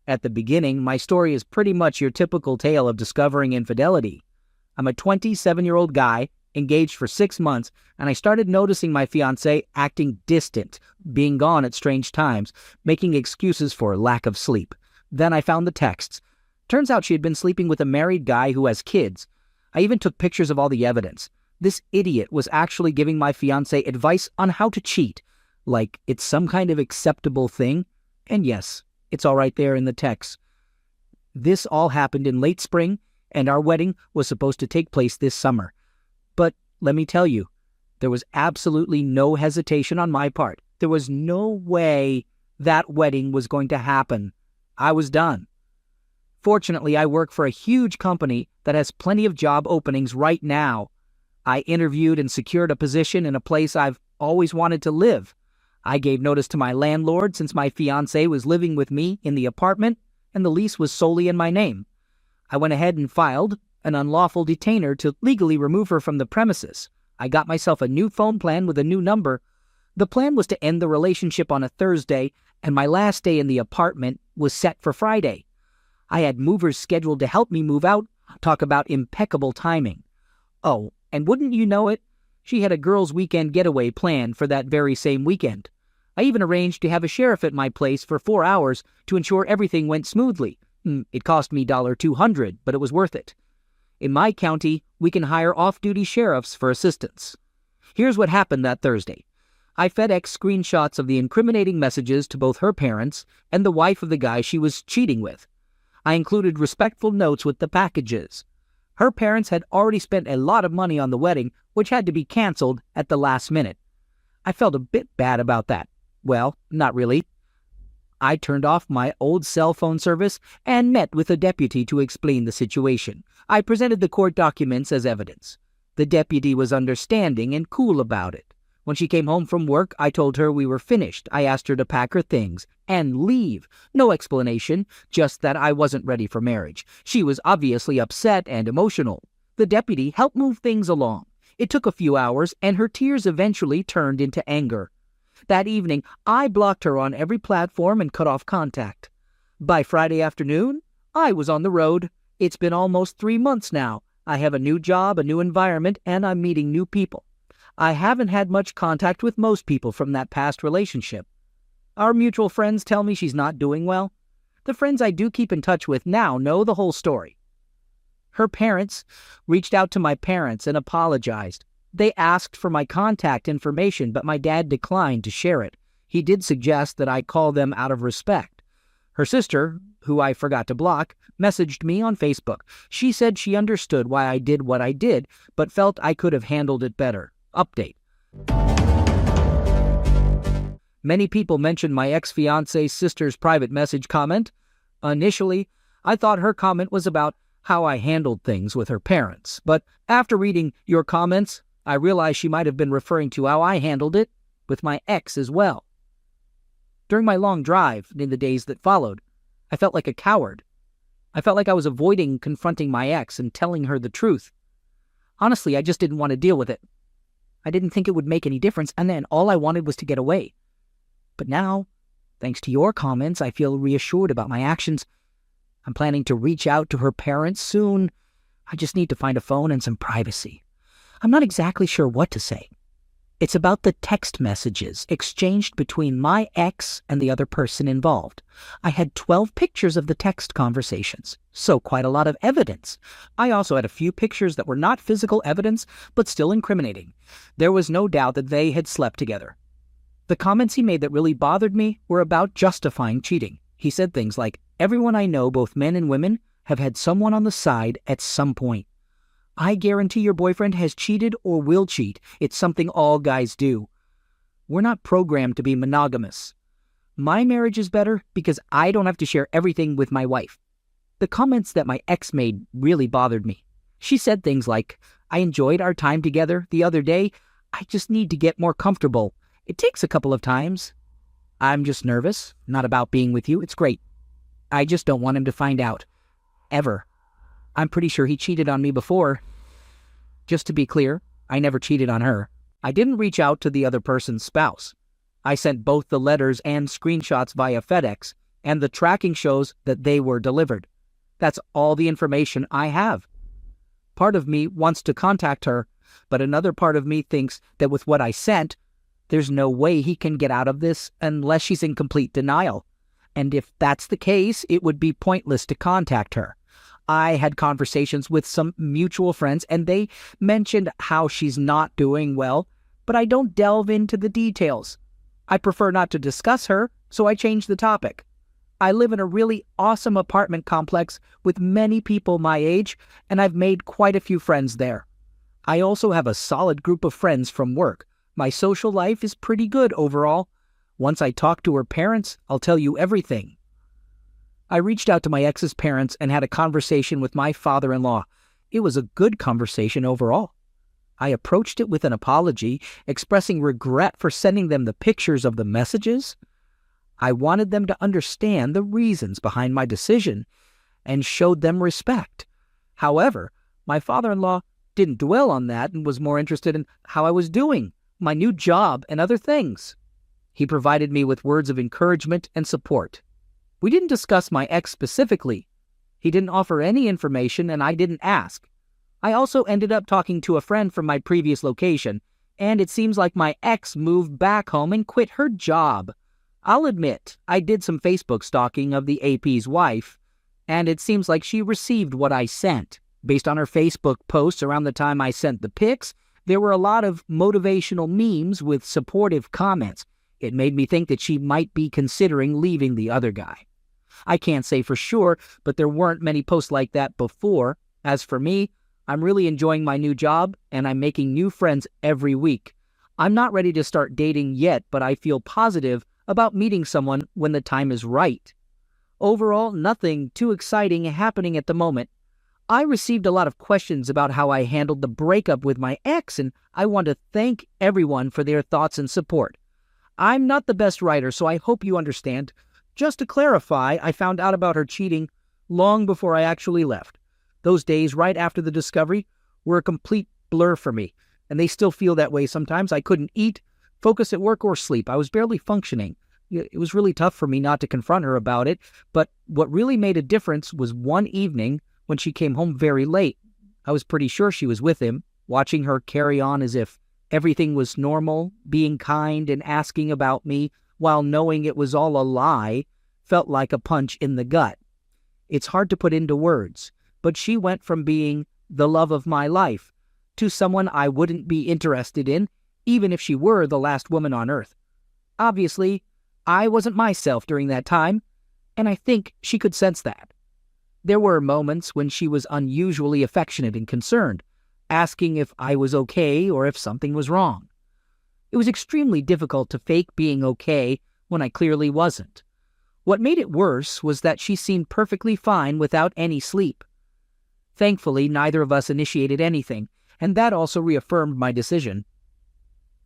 At the beginning, my story is pretty much your typical tale of discovering infidelity. I'm a 27-year-old guy, engaged for 6 months, and I started noticing my fiancée acting distant, being gone at strange times, making excuses for lack of sleep. Then I found the texts. Turns out she had been sleeping with a married guy who has kids. I even took pictures of all the evidence. This idiot was actually giving my fiancée advice on how to cheat. Like it's some kind of acceptable thing. And yes, it's all right there in the text. This all happened in late spring, and our wedding was supposed to take place this summer. But let me tell you, there was absolutely no hesitation on my part. There was no way that wedding was going to happen. I was done. Fortunately, I work for a huge company that has plenty of job openings right now. I interviewed and secured a position in a place I've always wanted to live. I gave notice to my landlord since my fiancée was living with me in the apartment and the lease was solely in my name. I went ahead and filed an unlawful detainer to legally remove her from the premises. I got myself a new phone plan with a new number. The plan was to end the relationship on a Thursday, and my last day in the apartment was set for Friday. I had movers scheduled to help me move out. Talk about impeccable timing. Oh, and wouldn't you know it, she had a girls' weekend getaway planned for that very same weekend. I even arranged to have a sheriff at my place for 4 hours to ensure everything went smoothly. It cost me $200, but it was worth it. In my county, we can hire off-duty sheriffs for assistance. Here's what happened that Thursday. I FedEx screenshots of the incriminating messages to both her parents and the wife of the guy she was cheating with. I included respectful notes with the packages. Her parents had already spent a lot of money on the wedding, which had to be canceled at the last minute. I felt a bit bad about that. Well, not really. I turned off my old cell phone service and met with a deputy to explain the situation. I presented the court documents as evidence. The deputy was understanding and cool about it. When she came home from work, I told her we were finished. I asked her to pack her things and leave. No explanation, just that I wasn't ready for marriage. She was obviously upset and emotional. The deputy helped move things along. It took a few hours, and her tears eventually turned into anger. That evening, I blocked her on every platform and cut off contact. By Friday afternoon, I was on the road. It's been almost 3 months now. I have a new job, a new environment, and I'm meeting new people. I haven't had much contact with most people from that past relationship. Our mutual friends tell me she's not doing well. The friends I do keep in touch with now know the whole story. Her parents reached out to my parents and apologized. They asked for my contact information, but my dad declined to share it. He did suggest that I call them out of respect. Her sister, who I forgot to block, messaged me on Facebook. She said she understood why I did what I did, but felt I could have handled it better. Update. Many people mentioned my ex-fiance's sister's private message comment. Initially, I thought her comment was about how I handled things with her parents, but after reading your comments, I realized she might have been referring to how I handled it with my ex as well. During my long drive in the days that followed, I felt like a coward. I felt like I was avoiding confronting my ex and telling her the truth. Honestly, I just didn't want to deal with it. I didn't think it would make any difference, and then all I wanted was to get away. But now, thanks to your comments, I feel reassured about my actions. I'm planning to reach out to her parents soon. I just need to find a phone and some privacy. I'm not exactly sure what to say. It's about the text messages exchanged between my ex and the other person involved. I had 12 pictures of the text conversations, so quite a lot of evidence. I also had a few pictures that were not physical evidence, but still incriminating. There was no doubt that they had slept together. The comments he made that really bothered me were about justifying cheating. He said things like, "Everyone I know, both men and women, have had someone on the side at some point. I guarantee your boyfriend has cheated or will cheat. It's something all guys do. We're not programmed to be monogamous. My marriage is better because I don't have to share everything with my wife." The comments that my ex made really bothered me. She said things like, "I enjoyed our time together the other day. I just need to get more comfortable. It takes a couple of times. I'm just nervous, not about being with you. It's great. I just don't want him to find out. Ever. I'm pretty sure he cheated on me before." Just to be clear, I never cheated on her. I didn't reach out to the other person's spouse. I sent both the letters and screenshots via FedEx. and the tracking shows that they were delivered. That's all the information I have. Part of me wants to contact her, but another part of me thinks that with what I sent, there's no way he can get out of this unless she's in complete denial. And if that's the case, it would be pointless to contact her. I had conversations with some mutual friends, and they mentioned how she's not doing well, but I don't delve into the details. I prefer not to discuss her, so I changed the topic. I live in a really awesome apartment complex with many people my age, and I've made quite a few friends there. I also have a solid group of friends from work. My social life is pretty good overall. Once I talk to her parents, I'll tell you everything. I reached out to my ex's parents and had a conversation with my father-in-law. It was a good conversation overall. I approached it with an apology, expressing regret for sending them the pictures of the messages. I wanted them to understand the reasons behind my decision and showed them respect. However, my father-in-law didn't dwell on that and was more interested in how I was doing, my new job, and other things. He provided me with words of encouragement and support. We didn't discuss my ex specifically. He didn't offer any information, and I didn't ask. I also ended up talking to a friend from my previous location, and it seems like my ex moved back home and quit her job. I'll admit, I did some Facebook stalking of the AP's wife, and it seems like she received what I sent. Based on her Facebook posts around the time I sent the pics, there were a lot of motivational memes with supportive comments. It made me think that she might be considering leaving the other guy. I can't say for sure, but there weren't many posts like that before. As for me, I'm really enjoying my new job, and I'm making new friends every week. I'm not ready to start dating yet, but I feel positive about meeting someone when the time is right. Overall, nothing too exciting happening at the moment. I received a lot of questions about how I handled the breakup with my ex, and I want to thank everyone for their thoughts and support. I'm not the best writer, so I hope you understand. Just to clarify, I found out about her cheating long before I actually left. Those days right after the discovery were a complete blur for me, and they still feel that way sometimes. I couldn't eat, focus at work, or sleep. I was barely functioning. It was really tough for me not to confront her about it, but what really made a difference was one evening when she came home very late. I was pretty sure she was with him, watching her carry on as if everything was normal, being kind and asking about me while knowing it was all a lie, felt like a punch in the gut. It's hard to put into words, but she went from being the love of my life to someone I wouldn't be interested in, even if she were the last woman on earth. Obviously, I wasn't myself during that time, and I think she could sense that. There were moments when she was unusually affectionate and concerned, asking if I was okay or if something was wrong. It was extremely difficult to fake being okay when I clearly wasn't. What made it worse was that she seemed perfectly fine without any sleep. Thankfully, neither of us initiated anything, and that also reaffirmed my decision.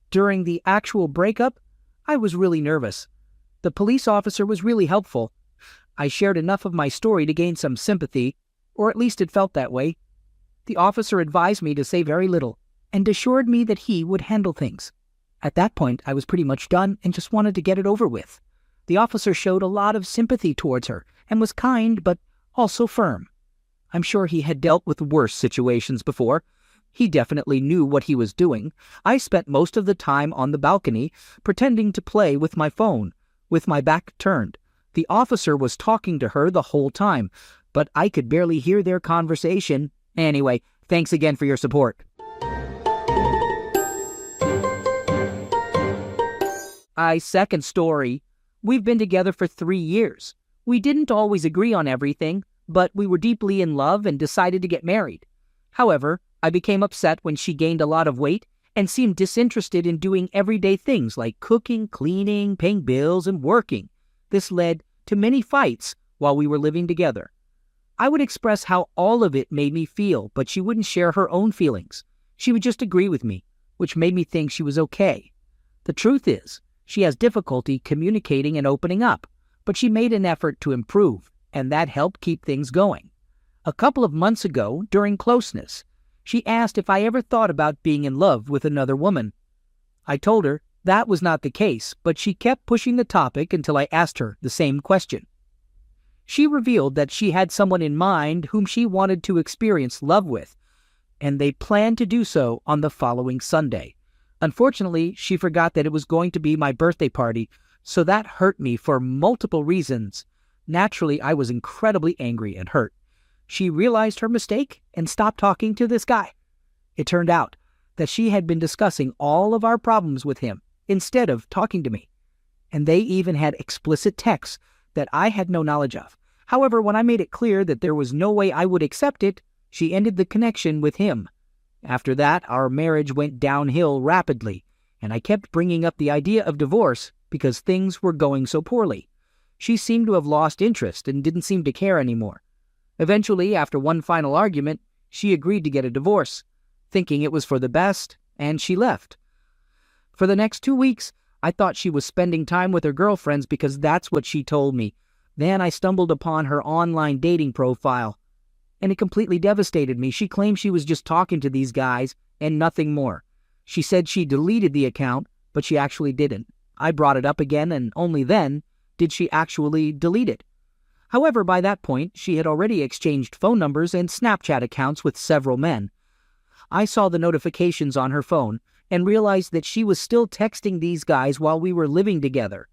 During the actual breakup, I was really nervous. The police officer was really helpful. I shared enough of my story to gain some sympathy, or at least it felt that way. The officer advised me to say very little, and assured me that he would handle things. At that point, I was pretty much done and just wanted to get it over with. The officer showed a lot of sympathy towards her, and was kind but also firm. I'm sure he had dealt with worse situations before. He definitely knew what he was doing. I spent most of the time on the balcony, pretending to play with my phone, with my back turned. The officer was talking to her the whole time, but I could barely hear their conversation. Anyway, thanks again for your support. Second story. We've been together for 3 years. We didn't always agree on everything, but we were deeply in love and decided to get married. However, I became upset when she gained a lot of weight and seemed disinterested in doing everyday things like cooking, cleaning, paying bills, and working. This led to many fights while we were living together. I would express how all of it made me feel, but she wouldn't share her own feelings. She would just agree with me, which made me think she was okay. The truth is, she has difficulty communicating and opening up, but she made an effort to improve, and that helped keep things going. A couple of months ago, during closeness, she asked if I ever thought about being in love with another woman. I told her that was not the case, but she kept pushing the topic until I asked her the same question. She revealed that she had someone in mind whom she wanted to experience love with, and they planned to do so on the following Sunday. Unfortunately, she forgot that it was going to be my birthday party, so that hurt me for multiple reasons. Naturally, I was incredibly angry and hurt. She realized her mistake and stopped talking to this guy. It turned out that she had been discussing all of our problems with him instead of talking to me, and they even had explicit texts that I had no knowledge of. However, when I made it clear that there was no way I would accept it, she ended the connection with him. After that, our marriage went downhill rapidly, and I kept bringing up the idea of divorce because things were going so poorly. She seemed to have lost interest and didn't seem to care anymore. Eventually, after one final argument, she agreed to get a divorce, thinking it was for the best, and she left. For the next 2 weeks, I thought she was spending time with her girlfriends because that's what she told me. Then I stumbled upon her online dating profile, and it completely devastated me. She claimed she was just talking to these guys and nothing more. She said she deleted the account, but she actually didn't. I brought it up again, and only then did she actually delete it. However, by that point, she had already exchanged phone numbers and Snapchat accounts with several men. I saw the notifications on her phone and realized that she was still texting these guys while we were living together.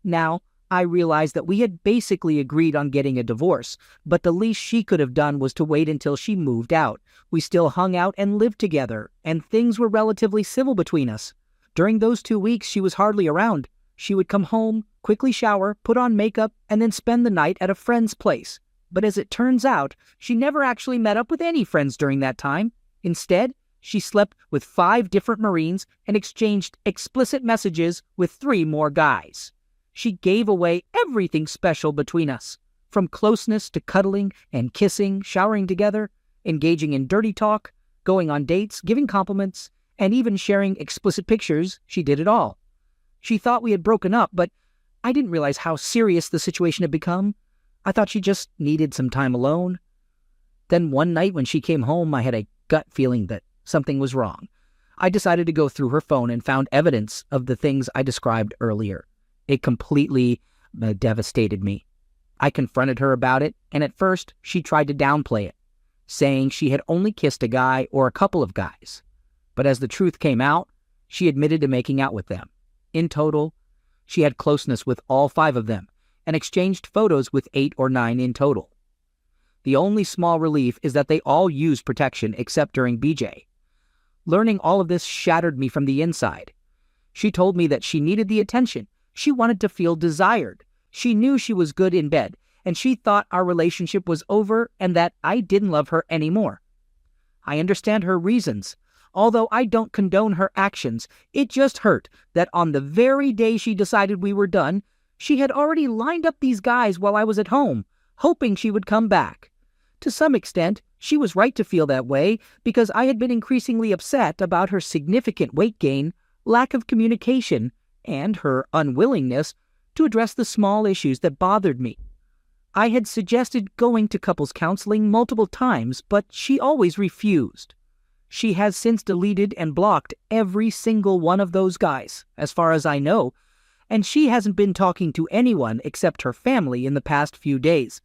Now, I realized that we had basically agreed on getting a divorce, but the least she could have done was to wait until she moved out. We still hung out and lived together, and things were relatively civil between us. During those 2 weeks, she was hardly around. She would come home, quickly shower, put on makeup, and then spend the night at a friend's place. But as it turns out, she never actually met up with any friends during that time. Instead, she slept with 5 different Marines and exchanged explicit messages with 3 more guys. She gave away everything special between us, from closeness to cuddling and kissing, showering together, engaging in dirty talk, going on dates, giving compliments, and even sharing explicit pictures. She did it all. She thought we had broken up, but I didn't realize how serious the situation had become. I thought she just needed some time alone. Then one night when she came home, I had a gut feeling that something was wrong. I decided to go through her phone and found evidence of the things I described earlier. It completely devastated me. I confronted her about it, and at first she tried to downplay it, saying she had only kissed a guy or a couple of guys. But as the truth came out, she admitted to making out with them. In total, she had closeness with all 5 of them and exchanged photos with 8 or 9 in total. The only small relief is that they all use protection except during BJ. Learning all of this shattered me from the inside. She told me that she needed the attention. She wanted to feel desired. She knew she was good in bed, and she thought our relationship was over and that I didn't love her anymore. I understand her reasons. Although I don't condone her actions, it just hurt that on the very day she decided we were done, she had already lined up these guys while I was at home, hoping she would come back. To some extent, she was right to feel that way because I had been increasingly upset about her significant weight gain, lack of communication, and her unwillingness to address the small issues that bothered me. I had suggested going to couples counseling multiple times, but she always refused. She has since deleted and blocked every single one of those guys, as far as I know, and she hasn't been talking to anyone except her family in the past few days.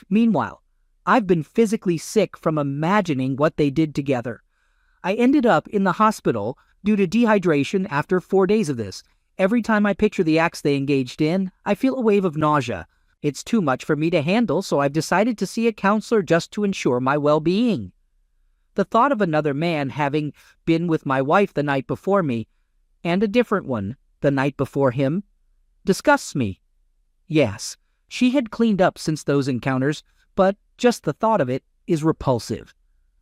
Meanwhile, I've been physically sick from imagining what they did together. I ended up in the hospital due to dehydration after 4 days of this. Every time I picture the acts they engaged in, I feel a wave of nausea. It's too much for me to handle, so I've decided to see a counselor just to ensure my well-being. The thought of another man having been with my wife the night before me, and a different one the night before him, disgusts me. Yes, she had cleaned up since those encounters, but just the thought of it is repulsive.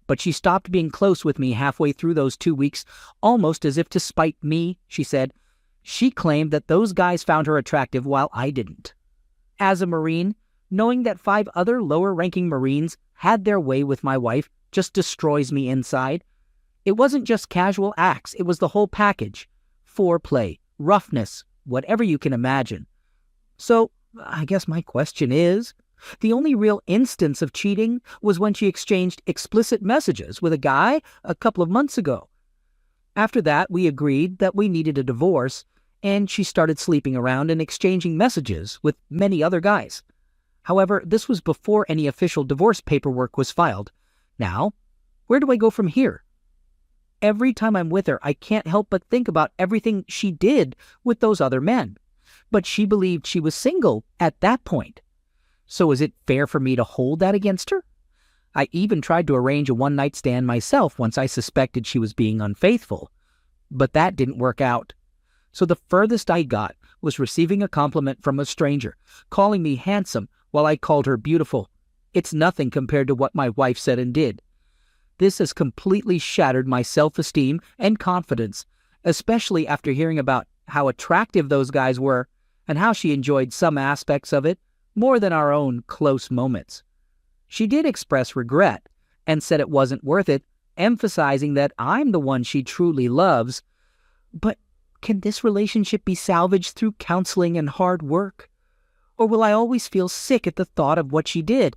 But she stopped being close with me halfway through those 2 weeks, almost as if to spite me, she said. She claimed that those guys found her attractive while I didn't. As a Marine, knowing that 5 other lower-ranking Marines had their way with my wife just destroys me inside. It wasn't just casual acts, it was the whole package. Foreplay, roughness, whatever you can imagine. So, I guess my question is, the only real instance of cheating was when she exchanged explicit messages with a guy a couple of months ago. After that, we agreed that we needed a divorce, and she started sleeping around and exchanging messages with many other guys. However, this was before any official divorce paperwork was filed. Now, where do I go from here? Every time I'm with her, I can't help but think about everything she did with those other men. But she believed she was single at that point. So is it fair for me to hold that against her? I even tried to arrange a one-night stand myself once I suspected she was being unfaithful. But that didn't work out. So the furthest I got was receiving a compliment from a stranger, calling me handsome while I called her beautiful. It's nothing compared to what my wife said and did. This has completely shattered my self-esteem and confidence, especially after hearing about how attractive those guys were and how she enjoyed some aspects of it more than our own close moments. She did express regret and said it wasn't worth it, emphasizing that I'm the one she truly loves. But can this relationship be salvaged through counseling and hard work? Or will I always feel sick at the thought of what she did?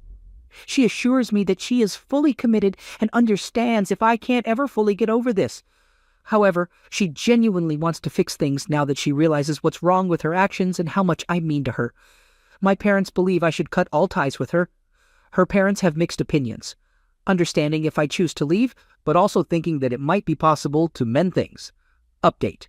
She assures me that she is fully committed and understands if I can't ever fully get over this. However, she genuinely wants to fix things now that she realizes what's wrong with her actions and how much I mean to her. My parents believe I should cut all ties with her. Her parents have mixed opinions, understanding if I choose to leave, but also thinking that it might be possible to mend things. Update.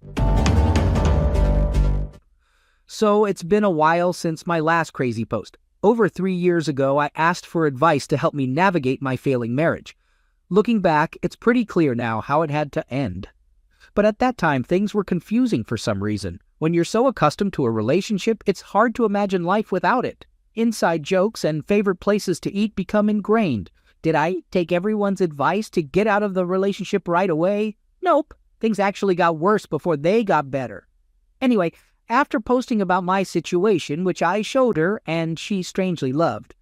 So it's been a while since my last crazy post. Over 3 years ago, I asked for advice to help me navigate my failing marriage. Looking back, it's pretty clear now how it had to end. But at that time, things were confusing for some reason. When you're so accustomed to a relationship, it's hard to imagine life without it. Inside jokes and favorite places to eat become ingrained. Did I take everyone's advice to get out of the relationship right away? Nope. Things actually got worse before they got better. Anyway, after posting about my situation, which I showed her and she strangely loved,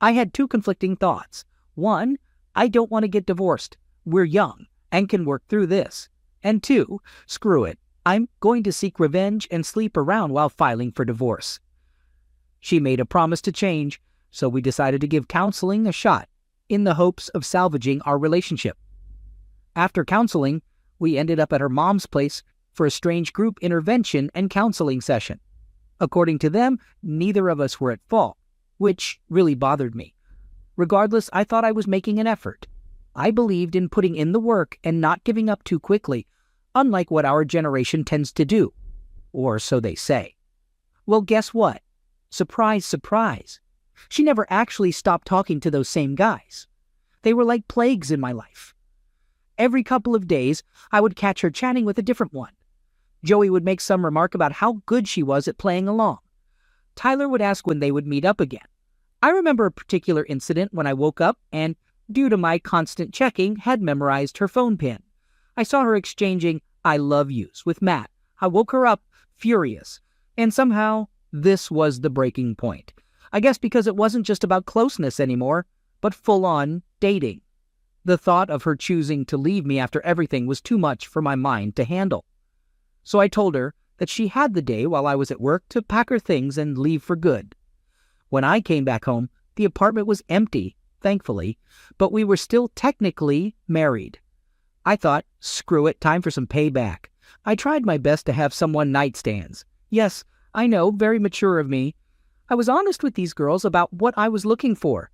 I had two conflicting thoughts. One, I don't want to get divorced. We're young and can work through this. And two, screw it. I'm going to seek revenge and sleep around while filing for divorce. She made a promise to change, so we decided to give counseling a shot in the hopes of salvaging our relationship. After counseling, we ended up at her mom's place for a strange group intervention and counseling session. According to them, neither of us were at fault, which really bothered me. Regardless, I thought I was making an effort. I believed in putting in the work and not giving up too quickly, unlike what our generation tends to do. Or so they say. Well, guess what? Surprise, surprise. She never actually stopped talking to those same guys. They were like plagues in my life. Every couple of days, I would catch her chatting with a different one. Joey would make some remark about how good she was at playing along. Tyler would ask when they would meet up again. I remember a particular incident when I woke up and, due to my constant checking, had memorized her phone pin. I saw her exchanging I love yous with Matt. I woke her up furious, and somehow this was the breaking point. I guess because it wasn't just about closeness anymore, but full-on dating. The thought of her choosing to leave me after everything was too much for my mind to handle. So I told her that she had the day while I was at work to pack her things and leave for good. When I came back home, the apartment was empty, thankfully, but we were still technically married. I thought, screw it, time for some payback. I tried my best to have some one-night stands. Yes, I know, very mature of me. I was honest with these girls about what I was looking for.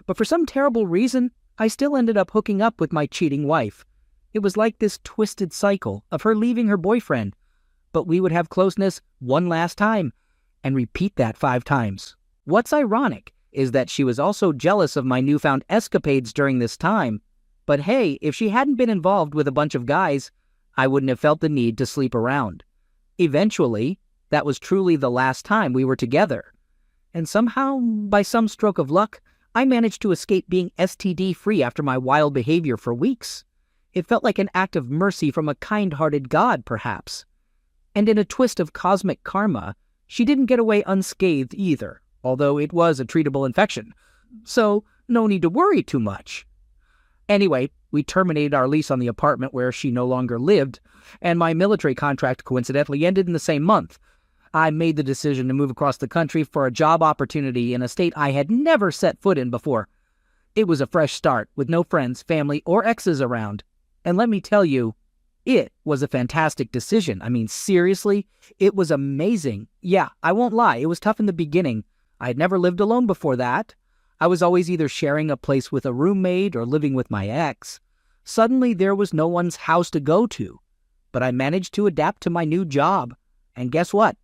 But for some terrible reason, I still ended up hooking up with my cheating wife. It was like this twisted cycle of her leaving her boyfriend, but we would have closeness one last time and repeat that 5 times. What's ironic is that she was also jealous of my newfound escapades during this time. But hey, if she hadn't been involved with a bunch of guys, I wouldn't have felt the need to sleep around. Eventually, that was truly the last time we were together. And somehow, by some stroke of luck, I managed to escape being STD-free after my wild behavior for weeks. It felt like an act of mercy from a kind-hearted God, perhaps. And in a twist of cosmic karma, she didn't get away unscathed either, although it was a treatable infection. So, no need to worry too much. Anyway, we terminated our lease on the apartment where she no longer lived, and my military contract coincidentally ended in the same month. I made the decision to move across the country for a job opportunity in a state I had never set foot in before. It was a fresh start with no friends, family, or exes around. And let me tell you, it was a fantastic decision. I mean, seriously, it was amazing. Yeah, I won't lie, it was tough in the beginning. I had never lived alone before that. I was always either sharing a place with a roommate or living with my ex. Suddenly, there was no one's house to go to. But I managed to adapt to my new job. And guess what?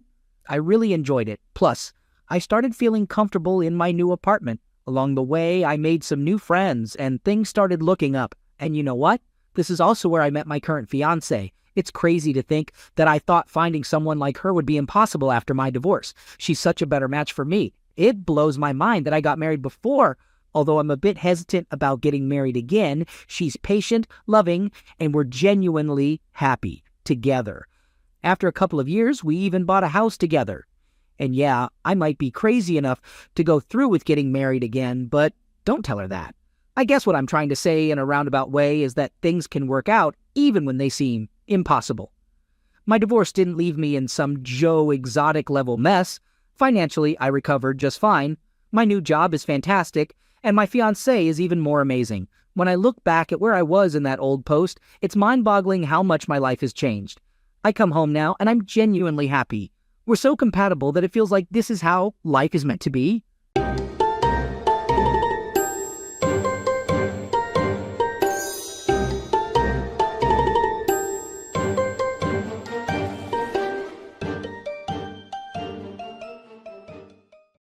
I really enjoyed it. Plus, I started feeling comfortable in my new apartment. Along the way, I made some new friends and things started looking up. And you know what? This is also where I met my current fiancée. It's crazy to think that I thought finding someone like her would be impossible after my divorce. She's such a better match for me. It blows my mind that I got married before. Although I'm a bit hesitant about getting married again, she's patient, loving, and we're genuinely happy together. After a couple of years, we even bought a house together. And yeah, I might be crazy enough to go through with getting married again, but don't tell her that. I guess what I'm trying to say in a roundabout way is that things can work out even when they seem impossible. My divorce didn't leave me in some Joe Exotic level mess. Financially, I recovered just fine. My new job is fantastic, and my fiancé is even more amazing. When I look back at where I was in that old post, it's mind-boggling how much my life has changed. I come home now, and I'm genuinely happy. We're so compatible that it feels like this is how life is meant to be.